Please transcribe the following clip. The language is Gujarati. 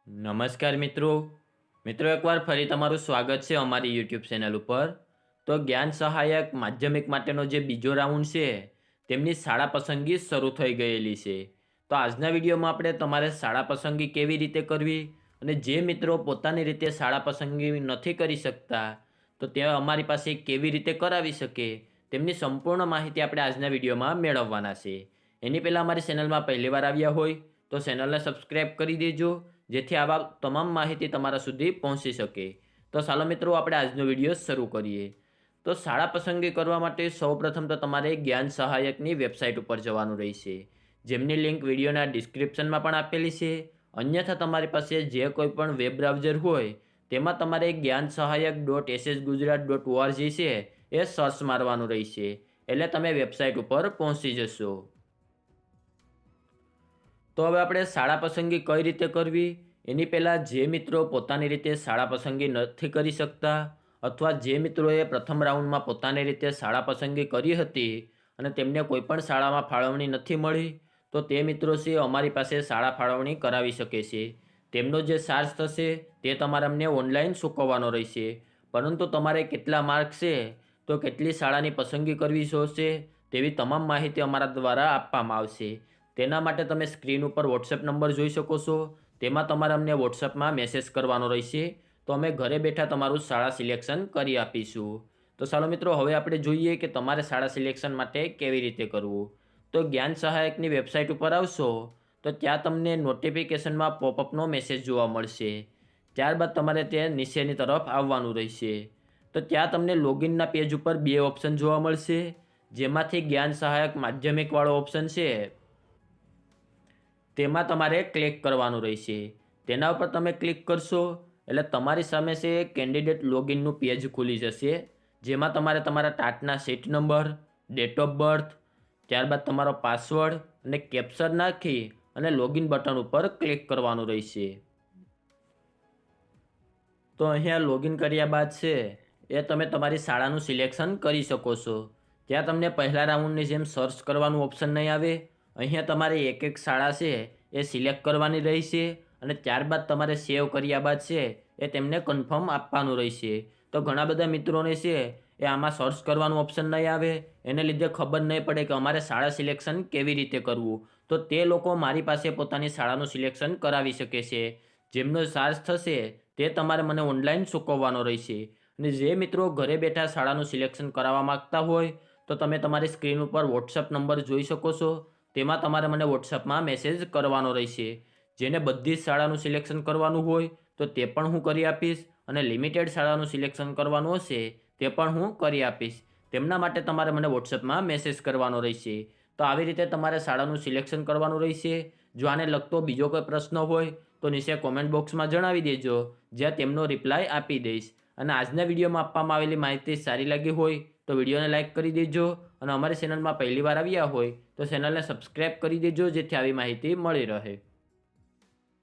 નમસ્કાર મિત્રો એકવાર ફરી તમારું સ્વાગત છે અમારી યુટ્યુબ ચેનલ ઉપર। તો જ્ઞાન સહાયક માધ્યમિક માટેનો જે બીજો રાઉન્ડ છે તેમની શાળા પસંદગી શરૂ થઈ ગયેલી છે। તો આજના વિડીયોમાં આપણે તમારે શાળા પસંદગી કેવી રીતે કરવી અને જે મિત્રો પોતાની રીતે શાળા પસંદગી નથી કરી શકતા તો તે અમારી પાસે કેવી રીતે કરાવી શકે તેમની સંપૂર્ણ માહિતી આપણે આજના વિડીયોમાં મેળવવાના છે। એની પહેલાં અમારી ચેનલમાં પહેલીવાર આવ્યા હોય તો ચેનલને સબસ્ક્રાઈબ કરી દેજો જેથી આવા તમામ માહિતી તમારા સુધી પહોંચી શકે। તો ચાલો મિત્રો આપણે આજનો વિડીયો શરૂ કરીએ। તો શાળા પસંદગી કરવા માટે સૌપ્રથમ તો તમારે જ્ઞાન સહાયકની વેબસાઇટ ઉપર જવાનું રહેશે, જેમની લિંક વિડીયોના ડિસ્ક્રિપ્શનમાં પણ આપેલી છે। અન્યથા તમારી પાસે જે કોઈ પણ વેબ બ્રાઉઝર હોય તેમાં તમારે જ્ઞાન સહાયક .ssgujarat.org છે એ સર્ચ મારવાનું રહેશે, એટલે તમે વેબસાઇટ ઉપર પહોંચી જશો। તો હવે આપણે શાળા પસંદગી કઈ રીતે કરવી એની પહેલાં જે મિત્રો પોતાની રીતે શાળા પસંદગી નથી કરી શકતા અથવા જે મિત્રોએ પ્રથમ રાઉન્ડમાં પોતાની રીતે શાળા પસંદગી કરી હતી અને તેમને કોઈપણ શાળામાં ફાળવણી નથી મળી તો તે મિત્રો છે અમારી પાસે શાળા ફાળવણી કરાવી શકે છે। તેમનો જે ચાર્જ થશે તે તમારે અમને ઓનલાઈન ચૂકવવાનો રહેશે, પરંતુ તમારે કેટલા માર્ક છે તો કેટલી શાળાની પસંદગી કરવી જોશે તેવી તમામ માહિતી અમારા દ્વારા આપવામાં આવશે। તેના માટે તમે સ્ક્રીન ઉપર વોટ્સએપ નંબર જોઈ શકો છો, તેમાં તમારે અમને વોટ્સએપમાં મેસેજ કરવાનો રહેશે, તો અમે ઘરે બેઠા તમારું શાળા સિલેક્શન કરી આપીશું। તો ચાલો મિત્રો હવે આપણે જોઈએ કે તમારે શાળા સિલેક્શન માટે કેવી રીતે કરવું। તો જ્ઞાન સહાયકની વેબસાઇટ ઉપર આવશો તો ત્યાં તમને નોટિફિકેશનમાં પોપઅપનો મેસેજ જોવા મળશે। ત્યારબાદ તમારે તે નીચેની તરફ આવવાનું રહેશે, તો ત્યાં તમને લોગિનના પેજ ઉપર બે ઓપ્શન જોવા મળશે, જેમાંથી જ્ઞાન સહાયક માધ્યમિકવાળો ઓપ્શન છે તેમાં તમારે ક્લિક કરવાનું રહેશે। તેના ઉપર તમે ક્લિક કરશો એટલે તમારી સામે છે કેન્ડિડેટ લોગિનનું પેજ ખુલી જશે, જેમાં તમારે તમારા ટાટના seat number, date of birth, ત્યારબાદ તમારો પાસવર્ડ અને કેપ્ચર નાખી અને લોગિન બટન ઉપર ક્લિક કરવાનું રહેશે। તો અહીંયા લોગિન કર્યા બાદ છે એ તમે તમારી શાળાનું સિલેક્શન કરી શકો છો। ત્યાં તમને પહેલા રાઉન્ડની જેમ સર્ચ કરવાનું ઓપ્શન નહીં આવે, અહીંયા તમારે એક એક શાળા છે એ સિલેક્ટ કરવાની રહેશે અને ત્યારબાદ તમારે સેવ કર્યા બાદ છે એ તેમને કન્ફર્મ આપવાનું રહેશે। તો ઘણા બધા મિત્રોને છે એ આમાં સર્ચ કરવાનું ઓપ્શન નહીં આવે, એને લીધે ખબર નહીં પડે કે અમારે શાળા સિલેક્શન કેવી રીતે કરવું, તો તે લોકો મારી પાસે પોતાની શાળાનું સિલેક્શન કરાવી શકે છે। જેમનો ચાર્જ થશે તે તમારે મને ઓનલાઈન ચૂકવવાનો રહેશે। અને જે મિત્રો ઘરે બેઠા શાળાનું સિલેક્શન કરાવવા માગતા હોય તો તમે તમારી સ્ક્રીન ઉપર વોટ્સઅપ નંબર જોઈ શકો છો, તેમાં તમારે મને વોટ્સઅપમાં મેસેજ કરવાનો રહેશે। જેને બધી જ શાળાનું સિલેક્શન કરવાનું હોય તો તે પણ હું કરી આપીશ અને લિમિટેડ શાળાનું સિલેક્શન કરવાનું હશે તે પણ હું કરી આપીશ। તેમના માટે તમારે મને વોટ્સઅપમાં મેસેજ કરવાનો રહેશે। તો આવી રીતે તમારે શાળાનું સિલેક્શન કરવાનું રહેશે। જો આને લગતો બીજો કોઈ પ્રશ્ન હોય તો નીચે કોમેન્ટ બોક્સમાં જણાવી દેજો, જ્યાં તેમનો રિપ્લાય આપી દઈશ। અને આજના વિડીયોમાં આપવામાં આવેલી માહિતી સારી લાગી હોય તો વિડીયોને લાઇક કરી દેજો અને અમારી ચેનલમાં પહેલીવાર આવ્યા હોય તો ચેનલને સબસ્ક્રાઈબ કરી દેજો, જેથી આવી માહિતી મળી રહે।